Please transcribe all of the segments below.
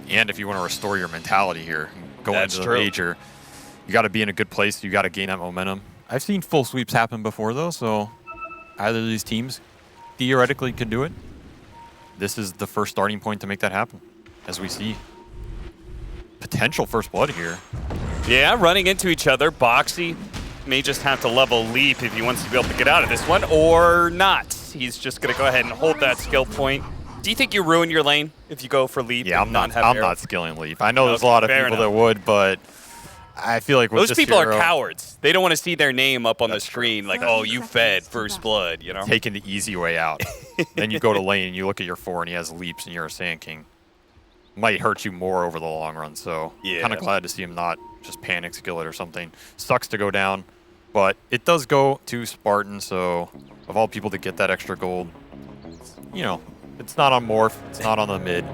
And if you want to restore your mentality here, going That's into the true. major, you got to be in a good place. You got to gain that momentum. I've seen full sweeps happen before, though, so either of these teams theoretically could do it. This is the first starting point to make that happen, as we see potential first blood here. Yeah, running into each other. Boxy may just have to level Leap if he wants to be able to get out of this one, or not. He's just going to go ahead and hold that skill point. Do you think you ruin your lane if you go for Leap? Yeah, I'm not skilling Leap. I know there's a lot of people that would, but I feel like with those this people hero, are cowards. They don't want to see their name up on the screen like, oh, you fed first blood, you know? taking the easy way out. Then you go to lane and you look at your 4 and he has leaps and you're a Sand King. Might hurt you more over the long run, so yeah. Kind of glad to see him not just panic skill it or something. Sucks to go down, but it does go to Spartan, so of all people to get that extra gold, you know, it's not on Morph, it's not on the mid.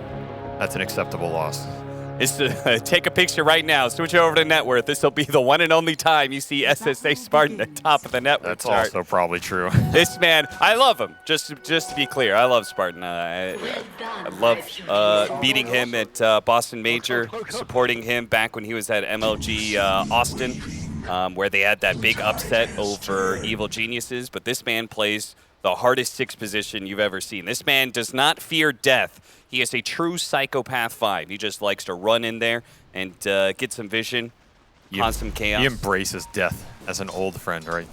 That's an acceptable loss. Take a picture right now, switch over to net worth. This will be the one and only time you see SSA Spartan at top of the net worth That's chart. also probably true. This man, I love him. Just to be clear, I love Spartan. I love beating him at Boston Major, supporting him back when he was at MLG Austin, where they had that big upset over Evil Geniuses. But this man plays the hardest 6 position you've ever seen. This man does not fear death. He is a true Psychopath 5. He just likes to run in there and get some vision, cause some chaos. He embraces death as an old friend, right?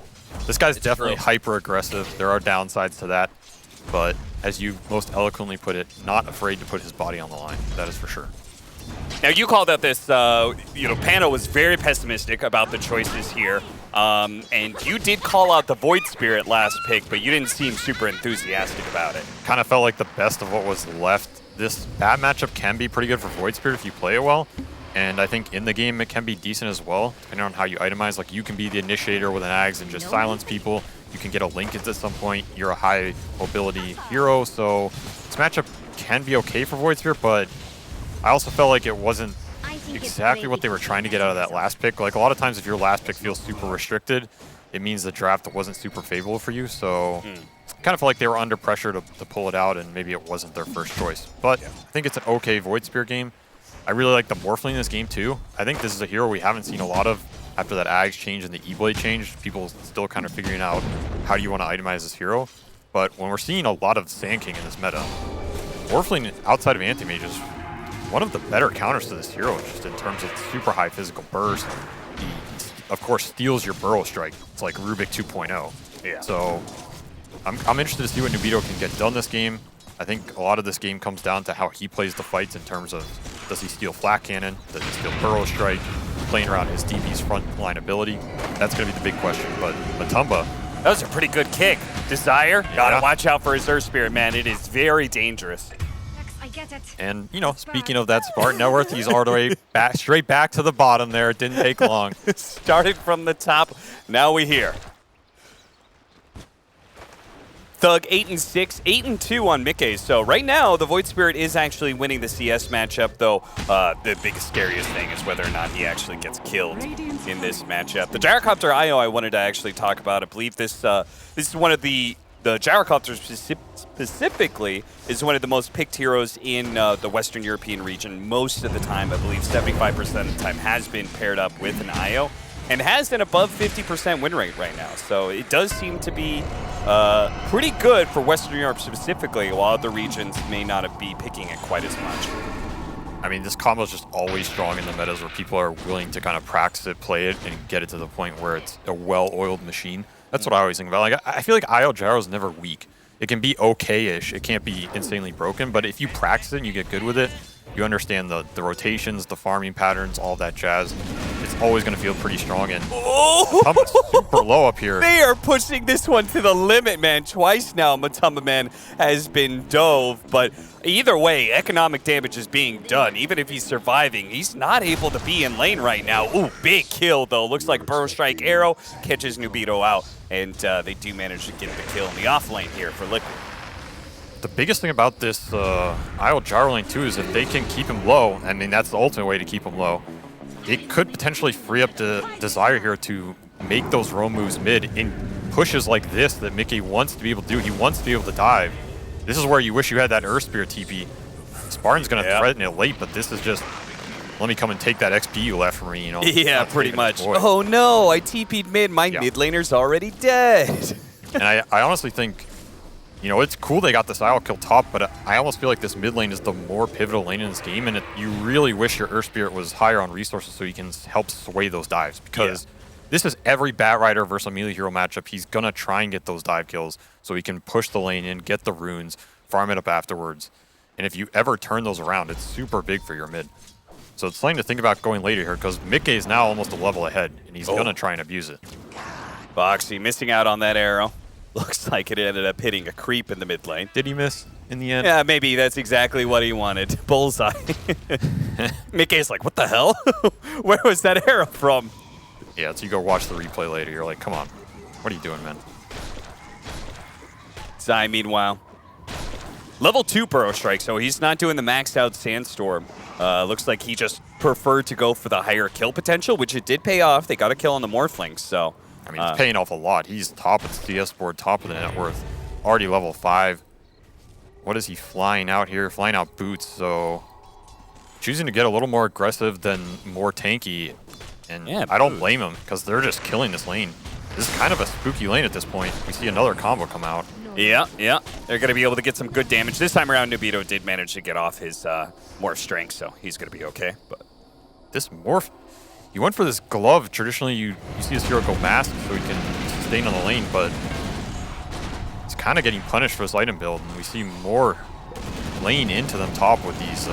This guy's definitely hyper-aggressive. There are downsides to that. But as you most eloquently put it, not afraid to put his body on the line. That is for sure. Now, you called out this, Pano was very pessimistic about the choices here. And you did call out the Void Spirit last pick, but you didn't seem super enthusiastic about it. Kind of felt like the best of what was left. This bad matchup can be pretty good for Void Spirit if you play it well. And I think in the game it can be decent as well, depending on how you itemize. Like, you can be the initiator with an Ags and just silence people. You can get a linkage at some point. You're a high mobility hero, so this matchup can be okay for Void Spirit, but I also felt like it wasn't exactly what they were trying to get out of that last pick. Like, a lot of times if your last pick feels super restricted, it means the draft wasn't super favorable for you. So kind of felt like they were under pressure to pull it out, and maybe it wasn't their first choice. But I think it's an okay Void Spirit game. I really like the Morphling in this game too. I think this is a hero we haven't seen a lot of after that Ags change and the E-Blade change. People still kind of figuring out how do you want to itemize this hero. But when we're seeing a lot of Sand King in this meta, Morphling outside of Anti-Mage is one of the better counters to this hero, just in terms of super high physical burst. He, of course, steals your Burrow Strike. It's like Rubik 2.0. Yeah. So I'm interested to see what Nubito can get done this game. I think a lot of this game comes down to how he plays the fights in terms of, does he steal Flat Cannon? Does he steal Burrow Strike? Playing around his DP's front line ability. That's going to be the big question. But Matumba, that was a pretty good kick. Desire, gotta watch out for his Earth Spirit, man. It is very dangerous. And, you know, speaking of that Spartan net worth, he's all the way back, straight back to the bottom there. It didn't take long. Started from the top. Now we hear. Thug 8-6, 8-2 on Mickey. So right now, the Void Spirit is actually winning the CS matchup, though the biggest, scariest thing is whether or not he actually gets killed in this matchup. The Gyrocopter IO I wanted to actually talk about. I believe this is one of the Gyrocopter specifically is one of the most picked heroes in the Western European region. Most of the time, I believe 75% of the time, has been paired up with an IO and has an above 50% win rate right now. So it does seem to be pretty good for Western Europe specifically, while other regions may not be picking it quite as much. I mean, this combo is just always strong in the metas where people are willing to kind of practice it, play it, and get it to the point where it's a well-oiled machine. That's what I always think about. Like, I feel like IO Gyro is never weak. It can be okay-ish. It can't be insanely broken, but if you practice it and you get good with it, you understand the rotations, the farming patterns, all that jazz. It's always going to feel pretty strong. And Matumba's super low up here. They are pushing this one to the limit, man. Twice now, Matumba, man, has been dove. But either way, economic damage is being done. Even if he's surviving, he's not able to be in lane right now. Ooh, big kill, though. Looks like Burrow Strike Arrow catches Nubito out. And they do manage to get the kill in the off lane here for Liquid. The biggest thing about this IO Gyro lane, too, is if they can keep him low, I mean, that's the ultimate way to keep him low, it could potentially free up the Desire here to make those roam moves mid in pushes like this that Mickey wants to be able to do. He wants to be able to dive. This is where you wish you had that Earth Spear TP. Spartan's going to threaten it late, but this is just, let me come and take that XP you left from me, you know? Yeah, pretty much. Oh no, I TP'd mid. My mid laner's already dead. And I honestly think, you know, it's cool they got this IO kill top, but I almost feel like this mid lane is the more pivotal lane in this game, and you really wish your Earth Spirit was higher on resources so you can help sway those dives, because this is every Bat Rider versus a melee hero matchup. He's going to try and get those dive kills so he can push the lane in, get the runes, farm it up afterwards. And if you ever turn those around, it's super big for your mid. So it's something to think about going later here, because Mickey is now almost a level ahead, and he's going to try and abuse it. Boxy missing out on that arrow. Looks like it ended up hitting a creep in the mid lane. Did he miss in the end? Yeah, maybe that's exactly what he wanted. Bullseye. Mickey's like, what the hell? Where was that arrow from? Yeah, so you go watch the replay later. You're like, come on. What are you doing, man? Zai, meanwhile. Level 2 Burrow Strike, so he's not doing the maxed out Sandstorm. Looks like he just preferred to go for the higher kill potential, which it did pay off. They got a kill on the Morphlings, so... I mean, it's paying off a lot. He's top of the CS board, top of the net worth, already level 5. What is he flying out here? Flying out boots, so... Choosing to get a little more aggressive than more tanky. And I don't blame him, because they're just killing this lane. This is kind of a spooky lane at this point. We see another combo come out. Yeah. They're going to be able to get some good damage. This time around, Nobito did manage to get off his Morph strength, so he's going to be okay. But this Morph, he went for this glove. Traditionally, you see this hero go mask so he can sustain on the lane, but it's kind of getting punished for this item build. And we see more lane into them top with these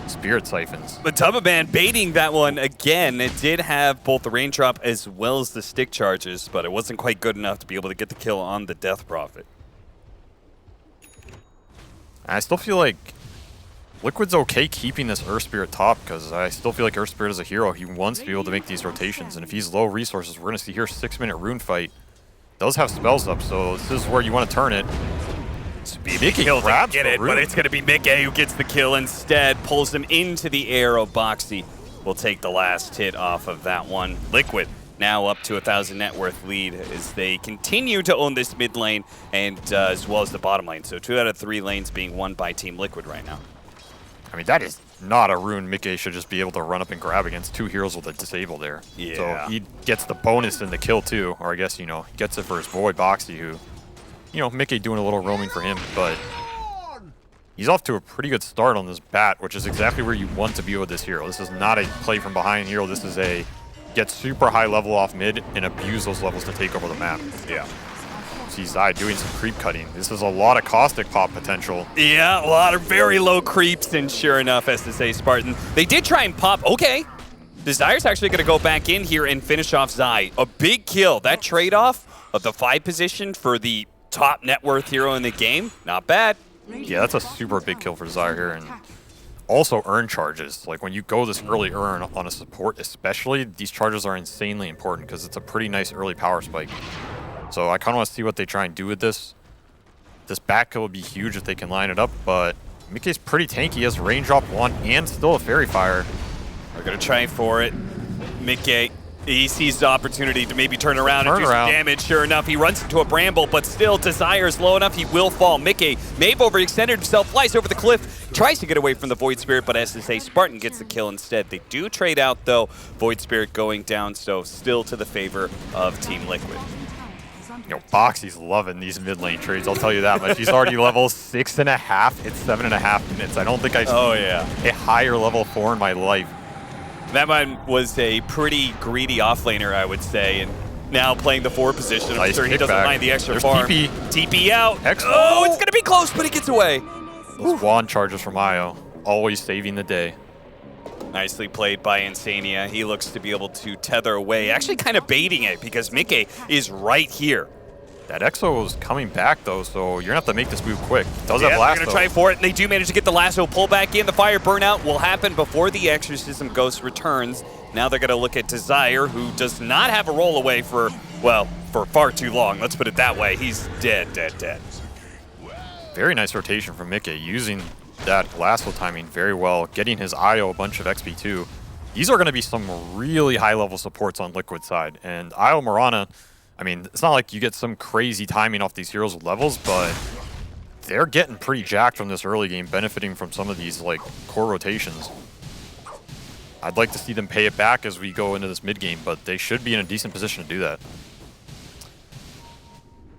Spirit Siphons. But Tubba baiting that one again. It did have both the raindrop as well as the stick charges, but it wasn't quite good enough to be able to get the kill on the Death Prophet. I still feel like Liquid's okay keeping this Earth Spirit top, because I still feel like Earth Spirit is a hero. He wants to be able to make these rotations, and if he's low resources, we're going to see here 6-minute rune fight. Does have spells up, so this is where you want to turn it. Mickey grabs get it, but it's going to be Mickey who gets the kill instead. Pulls him into the air. Boxy will take the last hit off of that one. Liquid now up to 1,000 net worth lead as they continue to own this mid lane and as well as the bottom lane. So 2 out of 3 lanes being won by Team Liquid right now. I mean, that is not a rune Mickey should just be able to run up and grab against 2 heroes with a disable there. Yeah. So he gets the bonus in the kill too, or I guess, you know, he gets it for his boy Boxy, who, you know, Mickey doing a little roaming for him, but he's off to a pretty good start on this bat, which is exactly where you want to be with this hero. This is not a play from behind hero. This is a get super high level off mid and abuse those levels to take over the map. Yeah. See Zai doing some creep cutting. This is a lot of caustic pop potential. Yeah, a lot of very low creeps, and sure enough, as to say, Spartan, they did try and pop. Okay. Desire's actually going to go back in here and finish off Zai. A big kill. That trade-off of the 5 position for the top net worth hero in the game, not bad. Yeah, that's a super big kill for Desire here. And also earn charges. Like when you go this early earn on a support especially, these charges are insanely important because it's a pretty nice early power spike. So I kind of want to see what they try and do with this. This back kill would be huge if they can line it up, but Mickey's pretty tanky. He has raindrop 1 and still a fairy fire. They're going to try for it. Mickey, he sees the opportunity to maybe turn around and do some damage. Sure enough, he runs into a bramble, but still Desire is low enough. He will fall. Mickey may have overextended himself, flies over the cliff, tries to get away from the Void Spirit, but as to say, Spartan gets the kill instead. They do trade out, though. Void Spirit going down, so still to the favor of Team Liquid. You know, Boxy's loving these mid lane trades, I'll tell you that much. He's already level 6.5. It's 7.5 minutes. I don't think I've seen a higher level 4 in my life. That one was a pretty greedy offlaner, I would say, and now playing the 4 position. I'm sure he doesn't mind the extra farm. TP out. Oh, it's going to be close, but he gets away. Those wand charges from Io, always saving the day. Nicely played by Insania. He looks to be able to tether away, actually kind of baiting it because Mickey is right here. That Exo is coming back, though, so you're going to have to make this move quick. Does have they're lasso. going to try for it, and they do manage to get the lasso pull back in. The fire burnout will happen before the Exorcism Ghost returns. Now they're going to look at Desire, who does not have a roll away for, well, for far too long. Let's put it that way. He's dead, dead, dead. Very nice rotation from Mickey, using that lasso timing very well, getting his Io a bunch of XP too. These are going to be some really high-level supports on Liquid side, and Io Mirana, I mean, it's not like you get some crazy timing off these heroes with levels, but they're getting pretty jacked from this early game, benefiting from some of these like core rotations. I'd like to see them pay it back as we go into this mid game, but they should be in a decent position to do that.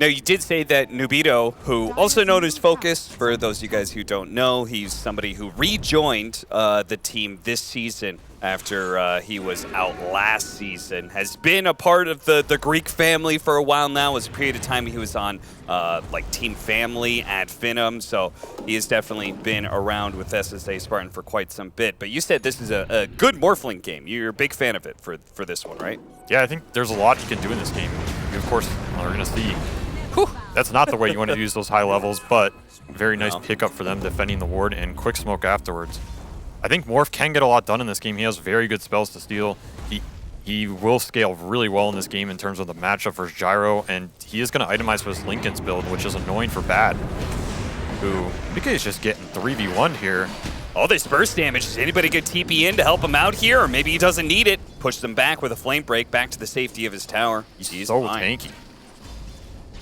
Now, you did say that Nubito, who also known as Focus, for those of you guys who don't know, he's somebody who rejoined the team this season after he was out last season, has been a part of the Greek family for a while now. It was a period of time he was on like Team Family at Finum, so he has definitely been around with SSA Spartan for quite some bit. But you said this is a good Morphling game. You're a big fan of it for this one, right? Yeah, I think there's a lot you can do in this game. You, of course, are going to see. Whew. That's not the way you want to use those high levels, but very nice pickup for them defending the ward and quick smoke afterwards. I think Morph can get a lot done in this game. He has very good spells to steal. He will scale really well in this game in terms of the matchup versus Gyro, and he is going to itemize with his Linken's build, which is annoying for Bad, who Mika is just getting 3v1'd here. All this burst damage. Does anybody get TP in to help him out here? Or maybe he doesn't need it. Push them back with a flame break back to the safety of his tower. He's so tanky.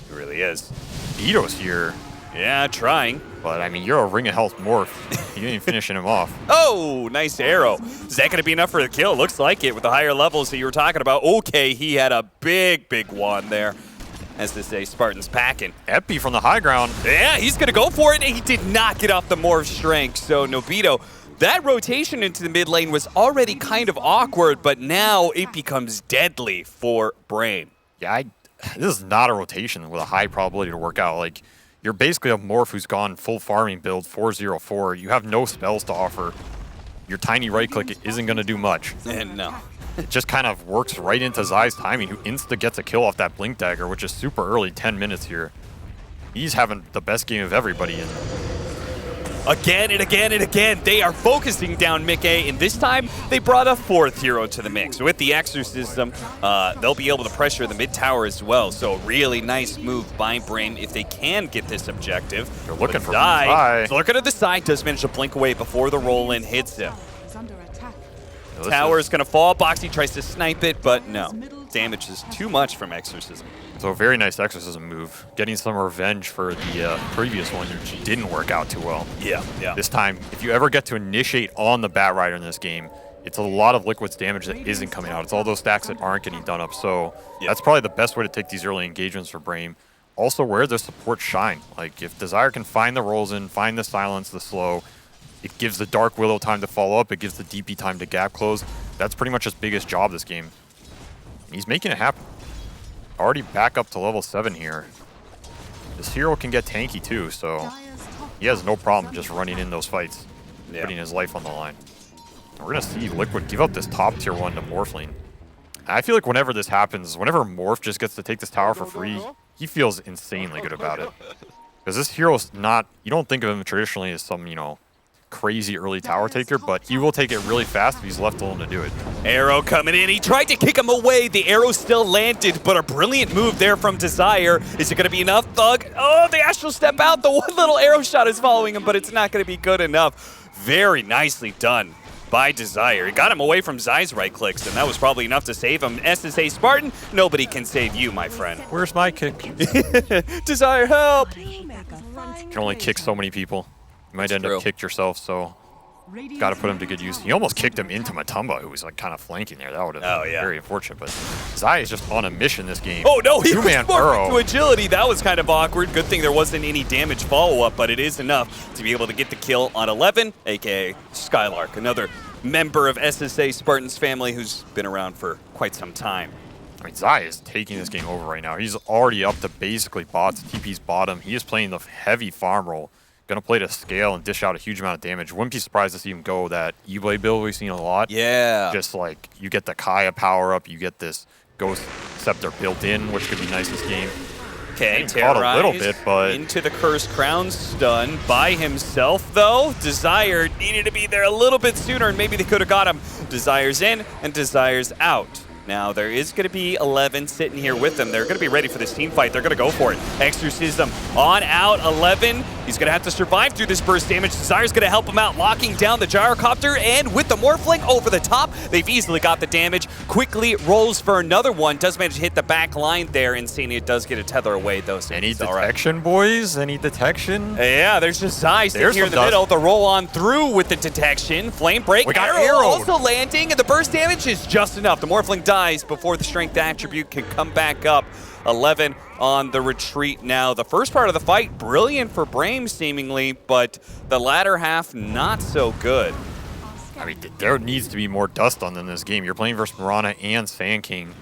He really is. Ito's here. Yeah, trying. But, I mean, you're a ring of health Morph. You ain't finishing him off. Oh, nice arrow. Is that going to be enough for the kill? Looks like it with the higher levels that you were talking about. Okay, he had a big one there. As they say, Spartan's packing. Epi from the high ground. Yeah, he's going to go for it, and he did not get off the Morph strength. So, Nobito, that rotation into the mid lane was already kind of awkward, but now it becomes deadly for Brame. Yeah, this is not a rotation with a high probability to work out. Like, you're basically a Morph who's gone full farming build, 404. You have no spells to offer. Your tiny right click isn't going to do much. And no. It just kind of works right into Zai's timing, who insta gets a kill off that Blink Dagger, which is super early, 10 minutes here. He's having the best game of everybody. And again and again and again, they are focusing down Mickey, and this time they brought a fourth hero to the mix. With the Exorcism, they'll be able to pressure the mid tower as well. So really nice move by Brame if they can get this objective. They're looking for Zai. Looking at the side, does manage to blink away before the roll-in hits him. Tower is going to fall. Boxy tries to snipe it, but no. Damage is too much from Exorcism. So a very nice Exorcism move. Getting some revenge for the previous one, which didn't work out too well. Yeah. This time, if you ever get to initiate on the Bat Rider in this game, it's a lot of Liquid's damage that isn't coming out. It's all those stacks that aren't getting done up. So that's probably the best way to take these early engagements for Brame. Also, where the supports shine. Like, if Desire can find the rolls in, find the silence, the slow, it gives the Dark Willow time to follow up. It gives the DP time to gap close. That's pretty much his biggest job this game. He's making it happen. Already back up to level 7 here. This hero can get tanky too, so he has no problem just running in those fights, putting his life on the line. And we're going to see Liquid give up this top tier 1 to Morphling. I feel like whenever this happens, whenever Morph just gets to take this tower for free, he feels insanely good about it. Because this hero's not, you don't think of him traditionally as some, crazy early tower taker, but he will take it really fast if he's left alone to do it. Arrow coming in. He tried to kick him away. The arrow still landed, but a brilliant move there from Desire. Is it going to be enough, Thug? Oh, the Astral step out. The one little arrow shot is following him, but it's not going to be good enough. Very nicely done by Desire. He got him away from Zai's right clicks, and that was probably enough to save him. SSA Spartan, nobody can save you, my friend. Where's my kick? Desire, help! You can only kick so many people. You might end up kicked yourself, so got to put him to good use. He almost kicked him into Matumba, who was like kind of flanking there. That would have been very unfortunate. But Zai is just on a mission this game. Oh no, he was burrow to agility. That was kind of awkward. Good thing there wasn't any damage follow-up, but it is enough to be able to get the kill on 11, aka Skylark, another member of SSA Spartan's family who's been around for quite some time. I mean, Zai is taking this game over right now. He's already up to basically bots. TP's bottom. He is playing the heavy farm role. Going to play to scale and dish out a huge amount of damage. Wouldn't be surprised to see him go that E-Blade build we've seen a lot. Yeah. Just like, you get the Kaya power up, you get this Ghost Scepter built in, which could be nice this game. Okay, caught a little bit, but into the Cursed Crown stun by himself, though. Desire needed to be there a little bit sooner, and maybe they could have got him. Desire's in, and Desire's out. Now, there is going to be 11 sitting here with them. They're going to be ready for this team fight. They're going to go for it. Exorcism on out, 11. He's going to have to survive through this burst damage. Desire's going to help him out, locking down the gyrocopter, and with the Morphling over the top, they've easily got the damage. Quickly rolls for another one. Does manage to hit the back line there. Insania does get a tether away, though. So any detection, boys? Any detection? Yeah, there's just Zai sitting here in the middle. The roll on through with the detection. Flame break. We got arrow arrowed. also landing, and the burst damage is just enough. The Morphling dies before the strength attribute can come back up. 11 on the retreat now. The first part of the fight, brilliant for Brame seemingly, but the latter half, not so good. I mean, there needs to be more dust on in this game. You're playing versus Mirana and Sand King.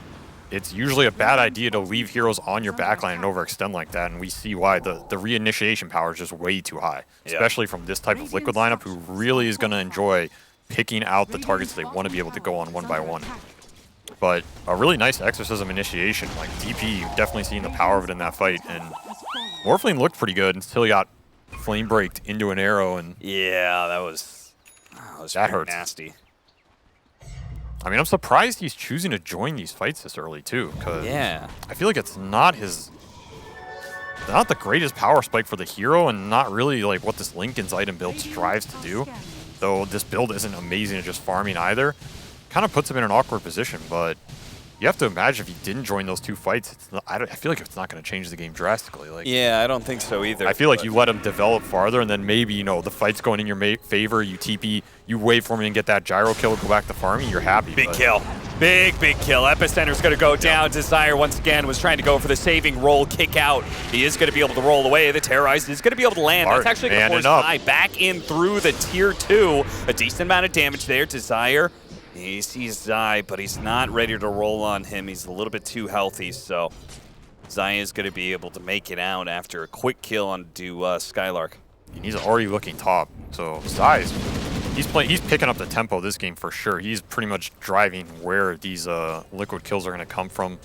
It's usually a bad idea to leave heroes on your backline and overextend like that, and we see why. The reinitiation power is just way too high, especially from this type of Liquid lineup who really is going to enjoy picking out the targets they want to be able to go on one by one. But a really nice Exorcism initiation. Like, DP, you've definitely seen the power of it in that fight, and Morphling looked pretty good until he got flame braked into an arrow, and yeah, that was that hurts. Nasty. I mean, I'm surprised he's choosing to join these fights this early too, because I feel like it's not the greatest power spike for the hero, and not really like what this Linken's item build strives to do. Though this build isn't amazing at just farming either, kind of puts him in an awkward position. But you have to imagine if he didn't join those two fights, it's not, I feel like it's not going to change the game drastically. Like, yeah, I don't think so either. I feel like you let him develop farther, and then maybe, you know, the fight's going in your favor, you TP, you wait for him and get that gyro kill, go back to farming, you're happy. Big kill. Big kill. Epicenter's going to go down. Desire, once again, was trying to go for the saving roll, kick out. He is going to be able to roll away. The Terrorize is going to be able to land. That's actually going to force Zai back in through the tier 2. A decent amount of damage there. Desire, he sees Zai, but he's not ready to roll on him. He's a little bit too healthy, so Zai is going to be able to make it out after a quick kill onto Skylark. And he's already looking top, so Zai's he's picking up the tempo this game for sure. He's pretty much driving where these Liquid kills are going to come from,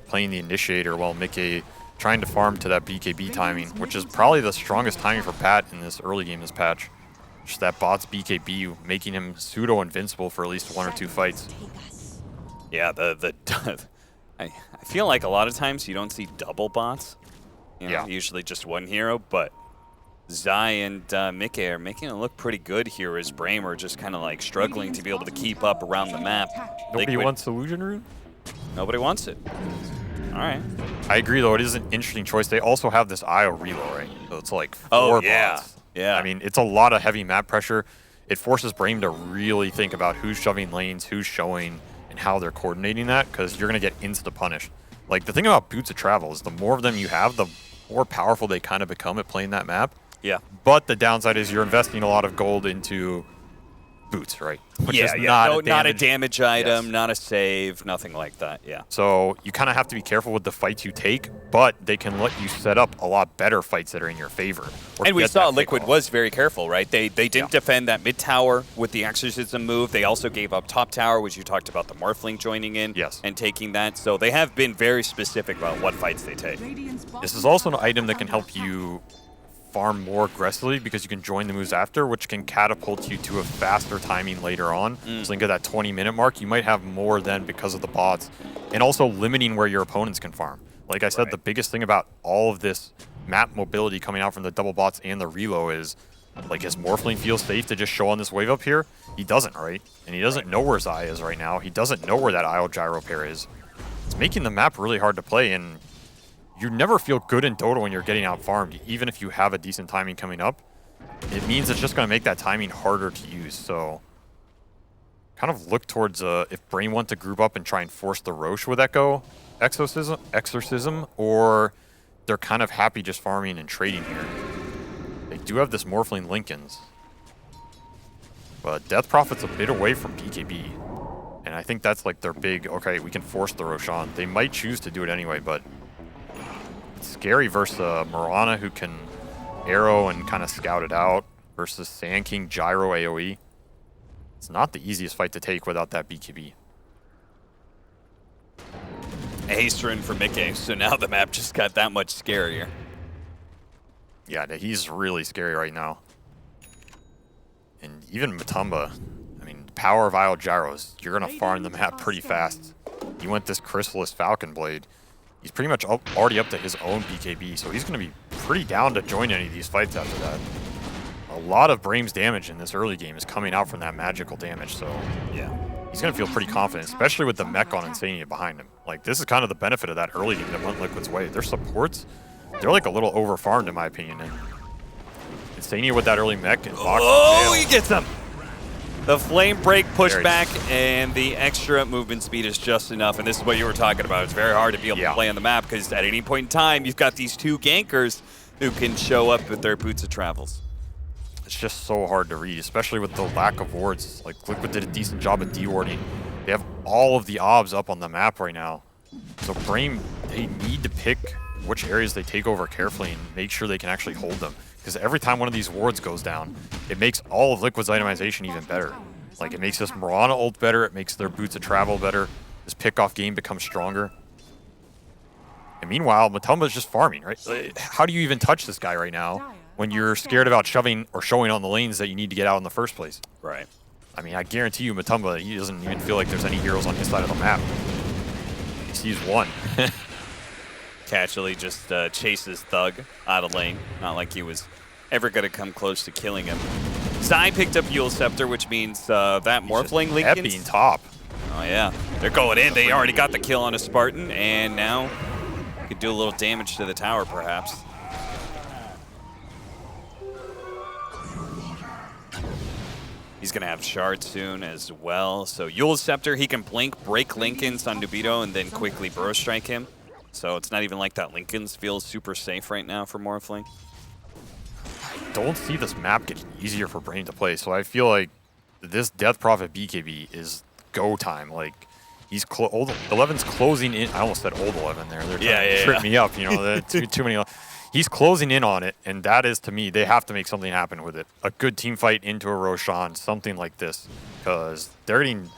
playing the initiator while Mickey trying to farm to that BKB timing, which is probably the strongest timing for Pat in this early game, this patch. Just that bot's BKB making him pseudo-invincible for at least 1 or 2 fights. Yeah, I feel like a lot of times you don't see double bots. You know, usually just one hero, but Zai and Mickey are making it look pretty good here as Brame are just kind of like struggling to be able to keep up around the map. Nobody wants Illusion Rune? Nobody wants it. All right. I agree, though. It is an interesting choice. They also have this IO reload, right? So it's like 4 bots. Yeah. I mean, it's a lot of heavy map pressure. It forces Brame to really think about who's shoving lanes, who's showing, and how they're coordinating that, because you're going to get insta-punished. Like, the thing about Boots of Travel is the more of them you have, the more powerful they kind of become at playing that map. Yeah. But the downside is you're investing a lot of gold into boots, right? Which is not a damage item, not a save, nothing like that, So you kind of have to be careful with the fights you take, but they can let you set up a lot better fights that are in your favor. And we saw Liquid was very careful, right? They didn't defend that mid tower with the Exorcism move. They also gave up top tower, which you talked about the Morphling joining in and taking that. So they have been very specific about what fights they take. This is also an item that can help you farm more aggressively because you can join the moves after, which can catapult you to a faster timing later on. So think of that 20-minute mark, you might have more then because of the bots, and also limiting where your opponents can farm. Like I said, the biggest thing about all of this map mobility coming out from the double bots and the reload is, like, his Morphling feels safe to just show on this wave up here? He doesn't, right? And he doesn't know where Zai is right now. He doesn't know where that IO gyro pair is. It's making the map really hard to play, and you never feel good in Dota when you're getting out farmed, even if you have a decent timing coming up. It means it's just going to make that timing harder to use. So kind of look towards if Brame want to group up and try and force the Roche with Echo Exorcism, or they're kind of happy just farming and trading here. They do have this Morphling Linken's, but Death Prophet's a bit away from BKB. And I think that's like their big, okay, we can force the Roche on. They might choose to do it anyway, but scary versus Mirana, who can arrow and kind of scout it out, versus Sand King gyro AoE. It's not the easiest fight to take without that BKB. A haste run for Mickey, so now the map just got that much scarier. Yeah, he's really scary right now. And even Matumba, I mean, the power of IO gyros, you're going to farm the map pretty fast. he went this Chrysalis Falcon Blade. He's pretty much already up to his own BKB, so he's going to be pretty down to join any of these fights after that. A lot of Brame's damage in this early game is coming out from that magical damage, so Yeah. he's going to feel pretty confident, especially with the mech on Insania behind him. Like, this is kind of the benefit of that early game that went Liquid's way. Their supports, they're like a little over-farmed in my opinion, and Insania with that early mech and Fox. Oh, he gets him! The flame break pushback and the extra movement speed is just enough, and this is what you were talking about. It's very hard to be able to play on the map because at any point in time, you've got these two gankers who can show up with their boots of travels. It's just so hard to read, especially with the lack of wards. Like, Liquid did a decent job at de-warding. They have all of the obs up on the map right now. So Brame, they need to pick which areas they take over carefully and make sure they can actually hold them. Because every time one of these wards goes down, it makes all of Liquid's itemization even better. Like, it makes this Mirana ult better, it makes their boots of travel better, this pick-off game becomes stronger. And meanwhile, Matumba's just farming, right? How do you even touch this guy right now when you're scared about shoving or showing on the lanes that you need to get out in the first place? Right. I mean, I guarantee you Matumba, he doesn't even feel like there's any heroes on his side of the map. He sees one. Casually just chases Thug out of lane. Not like he was ever going to come close to killing him. Zai picked up Eul Scepter, which means that Morphling Lincoln. Epping top. Oh, yeah. They're going in. They already got the kill on a Spartan, and now could do a little damage to the tower, perhaps. He's going to have Shard soon as well. So Eul Scepter, he can blink, break Lincoln's on Nubito, and then quickly Burrow Strike him. So it's not even like that Lincoln's feels super safe right now for Morphling. I don't see this map getting easier for Brame to play, so I feel like this Death Prophet BKB is go time. Like, he's old 11's closing in. I almost said old 11 there. They're trying to trip me up, you know, too many. He's closing in on it, and that is, to me, they have to make something happen with it. A good team fight into a Roshan, something like this, because they're getting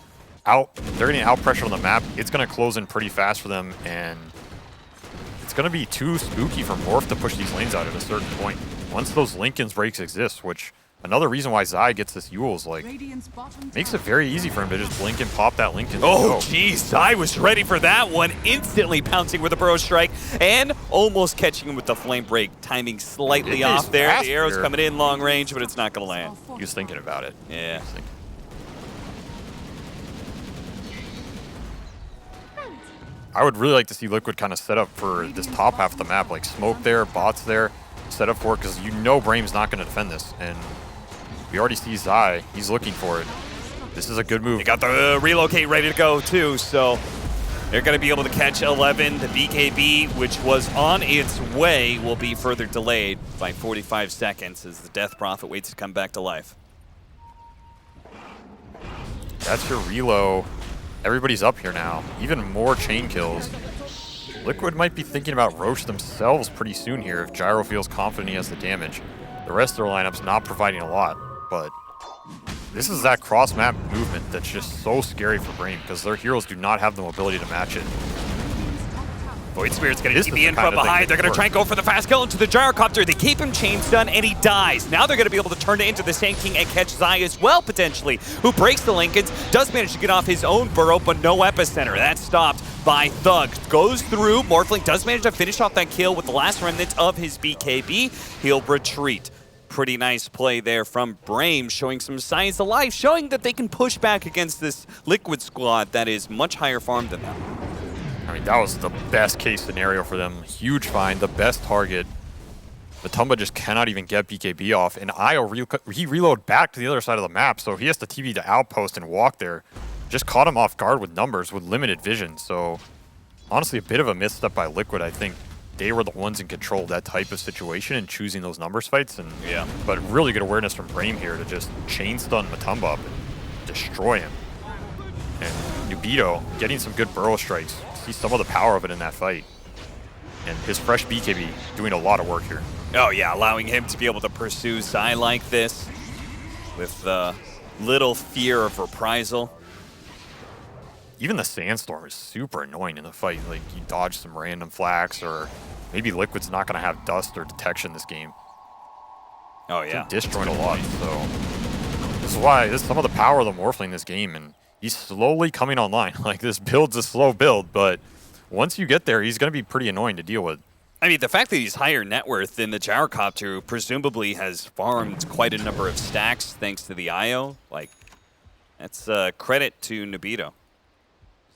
out pressure on the map. It's going to close in pretty fast for them, and it's going to be too spooky for Morph to push these lanes out at a certain point. Once those Lincoln's breaks exist, which another reason why Zai gets this Eul's, like, makes it very easy for him to just blink and pop that Lincoln. Oh, jeez, Zai was ready for that one, instantly pouncing with a Burrow Strike and almost catching him with the Flame Break, timing slightly off there. The arrow's coming in long range, but it's not going to land. He was thinking about it. Yeah. I would really like to see Liquid kind of set up for this top half of the map, like smoke there, bots there, set up for it, because you know Brame's not going to defend this. And we already see Zai. He's looking for it. This is a good move. They got the relocate ready to go, too, so they're going to be able to catch 11. The BKB, which was on its way, will be further delayed by 45 seconds as the Death Prophet waits to come back to life. That's your reload. Everybody's up here now. Even more chain kills. Liquid might be thinking about Roche themselves pretty soon here if Gyro feels confident he has the damage. The rest of their lineup's not providing a lot, but this is that cross-map movement that's just so scary for Brame because their heroes do not have the mobility to match it. Void Spirit's going to TP in from behind. They're going to try and go for the fast kill into the Gyrocopter. They keep him chain stun, and he dies. Now they're going to be able to turn it into the Sand King and catch Zai as well, potentially, who breaks the Lincolns, does manage to get off his own burrow, but no epicenter. That's stopped by Thug. Goes through. Morphling does manage to finish off that kill with the last remnants of his BKB. He'll retreat. Pretty nice play there from Brame, showing some signs of life, showing that they can push back against this Liquid squad that is much higher farm than them. I mean, that was the best case scenario for them. Huge find, the best target. Matumba just cannot even get BKB off, and Io, he reload back to the other side of the map, so he has to TV to outpost and walk there. Just caught him off guard with numbers, with limited vision, so honestly a bit of a misstep by Liquid. I think they were the ones in control of that type of situation and choosing those numbers fights, and but really good awareness from Brame here to just chain stun Matumba up and destroy him. And Nubito getting some good burrow strikes. See some of the power of it in that fight. And his fresh BKB doing a lot of work here. Oh yeah, allowing him to be able to pursue Zai like this with little fear of reprisal. Even the Sandstorm is super annoying in the fight. Like, you dodge some random flax, or maybe Liquid's not going to have dust or detection this game. Oh yeah. Disjoint a lot, so this is why this is some of the power of the Morphling in this game, and he's slowly coming online. Like, this build's a slow build, but once you get there, he's going to be pretty annoying to deal with. I mean, the fact that he's higher net worth than the Gyrocopter, who presumably has farmed quite a number of stacks thanks to the IO, like, that's credit to Nobito.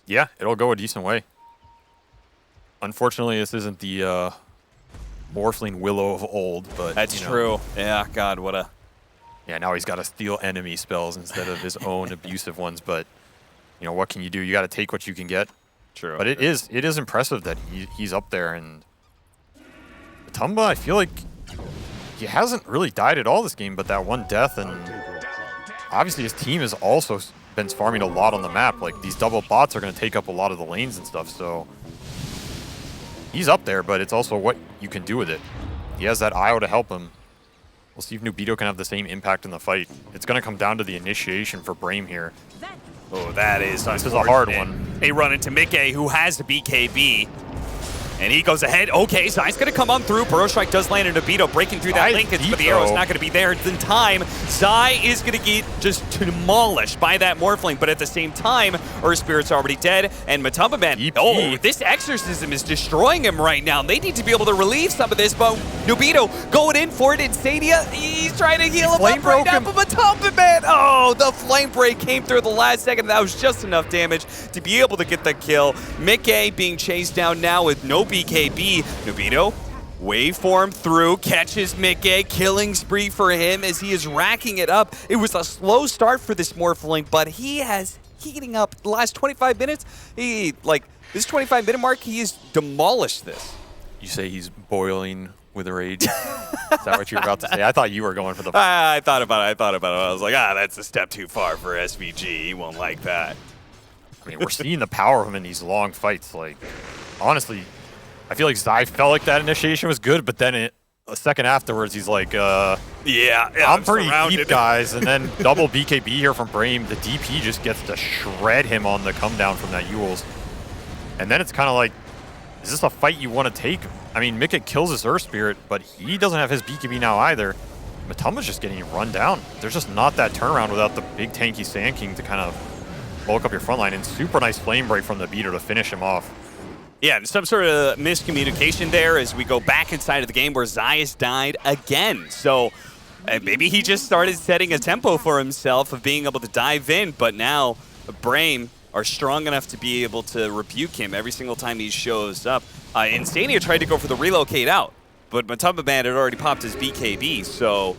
Yeah, it'll go a decent way. Unfortunately, this isn't the Morphling Willow of old, but that's true. Yeah, God, what a... Yeah, now he's got to steal enemy spells instead of his own abusive ones, but, you know, what can you do? You got to take what you can get. True. But it is impressive that he's up there, and Matumba, I feel like he hasn't really died at all this game, but that one death, and obviously his team has also been farming a lot on the map. Like, these double bots are going to take up a lot of the lanes and stuff, so he's up there, but it's also what you can do with it. He has that IO to help him. We'll see if Nobito can have the same impact in the fight. It's going to come down to the initiation for Brame here. Oh, that is This is a hard one. They run into Mickey, who has a BKB. And he goes ahead. Okay, Zai's going to come on through. Burrow Strike does land in Nobito, breaking through that linkage, but the arrow's not going to be there in time. Zai is going to get just demolished by that Morphling, but at the same time, Earth Spirit's already dead, and Matumba Man, oh, this Exorcism is destroying him right now. They need to be able to relieve some of this, but Nobito going in for it. Insania, he's trying to heal him up right now, but Matumba Man, oh, the Flame Break came through the last second. That was just enough damage to be able to get the kill. Mickey being chased down now with no BKB. Nobito, waveform through, catches Mickey, killing spree for him as he is racking it up. It was a slow start for this Morphling, but he has heating up the last 25 minutes. This 25-minute mark, he has demolished this. You say he's boiling with rage? Is that what you were about to say? I thought you were going for the... I thought about it. I was like, that's a step too far for SVG. He won't like that. I mean, we're seeing the power of him in these long fights. Like, honestly, I feel like Zai felt like that initiation was good, but then a second afterwards, he's like, yeah, I'm pretty deep, guys. And then double BKB here from Brame. The DP just gets to shred him on the come down from that Yules. And then it's kind of like, is this a fight you want to take? I mean, Mickey kills his Earth Spirit, but he doesn't have his BKB now either. Matumba's just getting run down. There's just not that turnaround without the big tanky Sand King to kind of bulk up your front line. And super nice Flame Break from the beater to finish him off. Yeah, some sort of miscommunication there as we go back inside of the game where Zai has died again. So maybe he just started setting a tempo for himself of being able to dive in, but now Brame are strong enough to be able to rebuke him every single time he shows up. Insania tried to go for the relocate out, but Matumba Man had already popped his BKB, so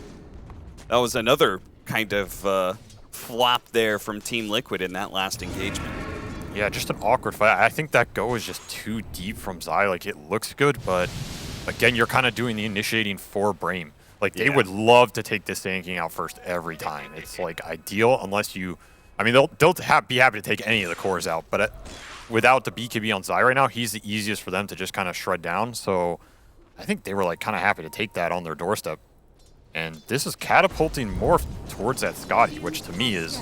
that was another kind of flop there from Team Liquid in that last engagement. Yeah, just an awkward fight. I think that go is just too deep from Zai. Like, it looks good, but again, you're kind of doing the initiating for Brame. Like, they would love to take this Sand King out first every time. It's, like, ideal unless you... I mean, they'll be happy to take any of the cores out, but without the BKB on Zai right now, he's the easiest for them to just kind of shred down. So I think they were, like, kind of happy to take that on their doorstep. And this is catapulting more towards that Scotty, which to me is...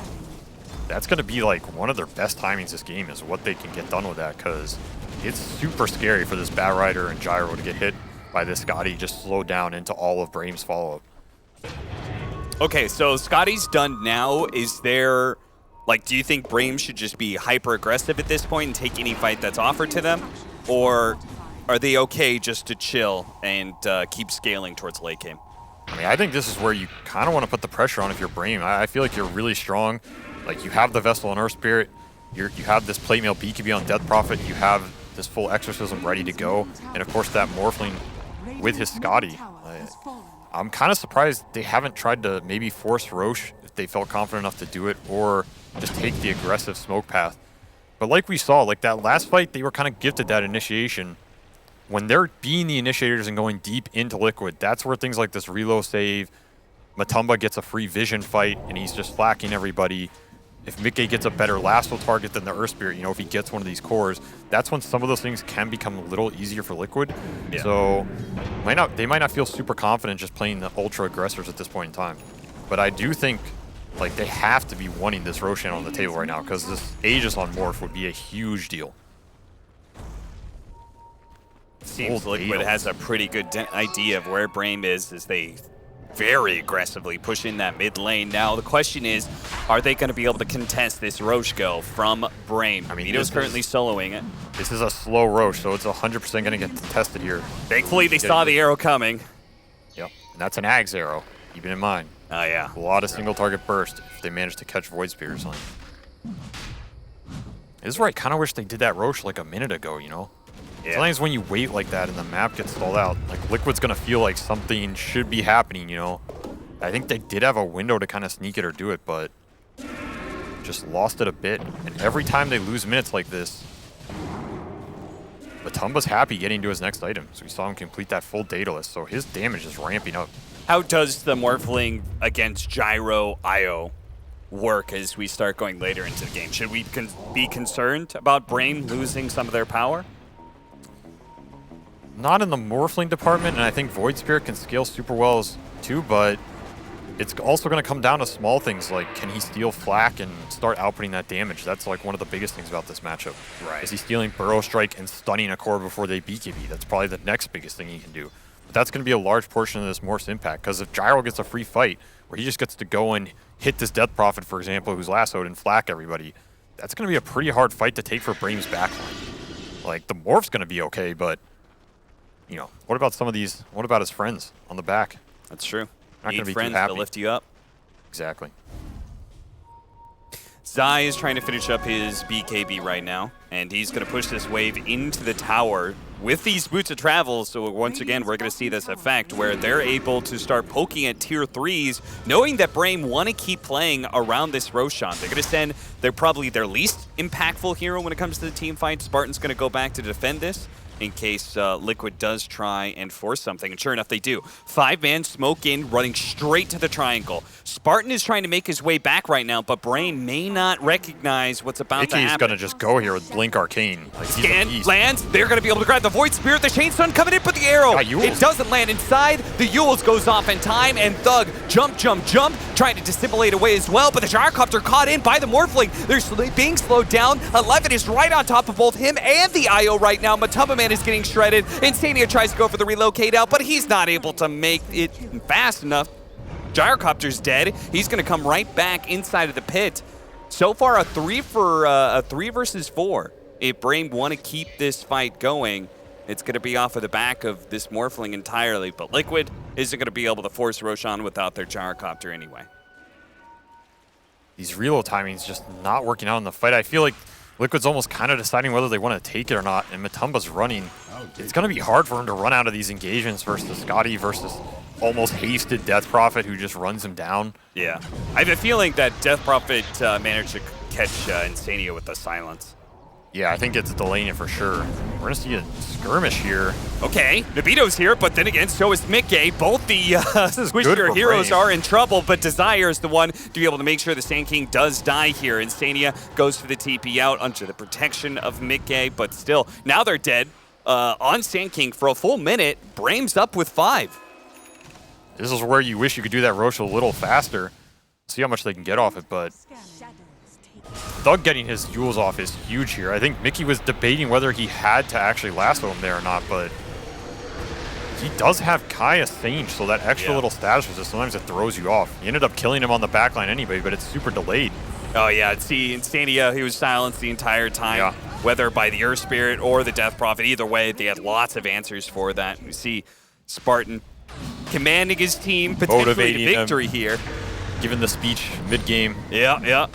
That's going to be, like, one of their best timings this game is what they can get done with that, because it's super scary for this Bat Rider and Gyro to get hit by this Scotty, just slow down into all of Brame's follow-up. Okay, so Scotty's done now. Is there, like, do you think Brame should just be hyper-aggressive at this point and take any fight that's offered to them? Or are they okay just to chill and keep scaling towards late game? I mean, I think this is where you kind of want to put the pressure on if you're Brame. I feel like you're really strong. Like, you have the Vessel on Earth Spirit, you have this Plate Mail BKB on Death Prophet, you have this full Exorcism ready to go, and of course that Morphling with his Scotty. I'm kind of surprised they haven't tried to maybe force Roche if they felt confident enough to do it, or just take the aggressive smoke path. But like we saw, like that last fight, they were kind of gifted that initiation. When they're being the initiators and going deep into Liquid, that's where things like this reload save, Matumba gets a free vision fight, and he's just flacking everybody. If Mickey gets a better lasso target than the Earth Spirit, you know, if he gets one of these cores, that's when some of those things can become a little easier for Liquid. Yeah. So they might not feel super confident just playing the ultra aggressors at this point in time. But I do think, like, they have to be wanting this Roshan on the table right now, because this Aegis on Morph would be a huge deal. Seems Liquid has a pretty good idea of where Brame is as they very aggressively pushing that mid lane. Now, the question is, are they going to be able to contest this Roche go from Brame? I mean, Vito's currently soloing it. This is a slow Roche, so it's 100% going to get tested here. Thankfully, they saw the arrow coming. Yep, and that's an Ags arrow, keep it in mind. Oh, yeah. A lot of single target burst if they manage to catch Void Spears on. This is where I kind of wish they did that Roche like a minute ago, you know? Yeah. Sometimes when you wait like that and the map gets stalled out, like Liquid's gonna feel like something should be happening, you know? I think they did have a window to kind of sneak it or do it, but just lost it a bit. And every time they lose minutes like this, Matumba's happy getting to his next item. So we saw him complete that full Daedalus, so his damage is ramping up. How does the Morphling against Gyro IO work as we start going later into the game? Should we be concerned about Brame losing some of their power? Not in the Morphling department, and I think Void Spirit can scale super well too, but it's also going to come down to small things like, can he steal Flak and start outputting that damage? That's like one of the biggest things about this matchup. Right. Is he stealing Burrow Strike and stunning a core before they BKB? That's probably the next biggest thing he can do. But that's going to be a large portion of this Morph's impact, because if Gyro gets a free fight, where he just gets to go and hit this Death Prophet, for example, who's lassoed and Flak everybody, that's going to be a pretty hard fight to take for Brame's backline. Like, the Morph's going to be okay, but you know, what about some of these? What about his friends on the back? That's true. Not going to be friends too happy. to lift you up. Exactly. Zai is trying to finish up his BKB right now, and he's going to push this wave into the tower with these boots of travel. So once again, we're going to see this effect where they're able to start poking at tier 3s, knowing that Brame want to keep playing around this Roshan. They're going to send probably their least impactful hero when it comes to the team fight. Spartan's going to go back to defend this in case Liquid does try and force something. And sure enough, they do. 5-man smoke in, running straight to the triangle. Spartan is trying to make his way back right now, but Brame may not recognize what's about to happen. Mickey's going to just go here with Blink Arcane. Like, Scan lands. They're going to be able to grab the Void Spirit. The Chain Stun coming in, but the arrow, it doesn't land inside. The Yules goes off in time, and Thug jump, trying to dissimulate away as well, but the Gyrocopter caught in by the Morphling. They're being slowed down. 11 is right on top of both him and the IO right now. Matumba Man is getting shredded. Insania tries to go for the relocate out, but he's not able to make it fast enough. Gyrocopter's dead. He's going to come right back inside of the pit. So far, a 3 versus 4. If Brame want to keep this fight going, it's going to be off of the back of this Morphling entirely. But Liquid isn't going to be able to force Roshan without their Gyrocopter anyway. These reload timings just not working out in the fight. I feel like Liquid's almost kind of deciding whether they want to take it or not, and Matumba's running. It's going to be hard for him to run out of these engagements versus Scotty versus almost hasted Death Prophet who just runs him down. Yeah. I have a feeling that Death Prophet managed to catch Insania with the silence. Yeah, I think it's delaying it for sure. We're going to see a skirmish here. Okay, Nabito's here, but then again, so is Mickey. Both the Swisher heroes are in trouble, but Desire is the one to be able to make sure the Sand King does die here. Insania goes for the TP out under the protection of Mickey, but still, now they're dead on Sand King for a full minute. Brame's up with 5. This is where you wish you could do that Roche a little faster. See how much they can get off it, but Thug getting his Jules off is huge here. I think Mickey was debating whether he had to actually lasso him there or not, but he does have Kaya Sange, so that extra little status resist, sometimes it throws you off. He ended up killing him on the backline anyway, but it's super delayed. Oh yeah, see, Insania, he was silenced the entire time, whether by the Earth Spirit or the Death Prophet. Either way, they had lots of answers for that. We see Spartan commanding his team, potentially to victory here. Given the speech mid-game. Yeah.